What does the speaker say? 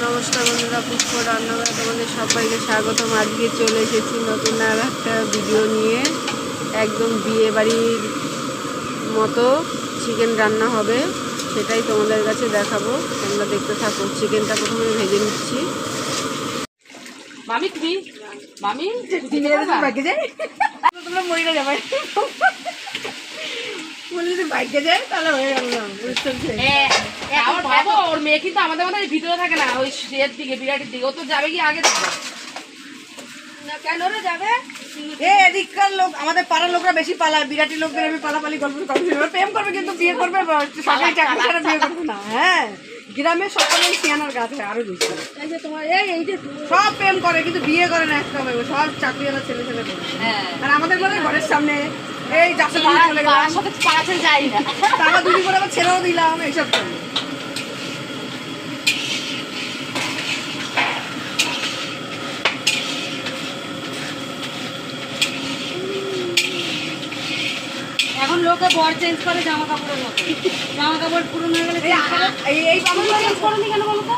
নমস্কার বন্ধুরা, পুষ্প রান্নাঘরে তোমাদের সবাইকে স্বাগতম। আজকে চলে এসেছি নতুন আর একটা ভিডিও নিয়ে। একদম বিয়ে বাড়ির মতো চিকেন রান্না হবে, সেটাই তোমাদের কাছে দেখাবো। তোমরা দেখতে থাকো। চিকেনটা প্রথমে ভেজে নিচ্ছি। মামি তুমি মামি বাইকে যাই, তোমরা মরিনা যাবে বলে যদি বাইকে যায় তাহলে হয়ে গেল। আমার বাবা ওর মেয়ে কিন্তু আমাদের মধ্যে ভিতরে থাকে না, ওই এর দিকে বিরাটির দিকে। ও তো যাবে কি আগে দেখবে না কেন রে যাবে? এদিককার লোক, আমাদের পাড়ার লোকরা বেশি পালায়। বিরাটি লোকদের আমি পালাপালি গল্প প্রেম করবে, কিন্তু বিয়ে করবে সরকারি চাকরি ছাড়া বিয়ে করবে না। হ্যাঁ, গ্রামে সকলে সিয়ানার গাছে আরো বেশি। তোমার এই যে সব প্রেম করে কিন্তু বিয়ে করে না একটা। সব চাকরিওয়ালা ছেলে ছেলে করে। আর আমাদের মনে ঘরের সামনে এই যাচ্ছে চলে গেলাম, সাথে পাড়াতে যাই না, টাকা দুটি করে আবার ছেড়েও দিলাম, এইসব করে। এখন লোকে বর চেঞ্জ করে জামা কাপড়ের মতো। জামা কাপড় পুরনো হয়ে গেলে এই চেঞ্জ করনি কেন বলো তো?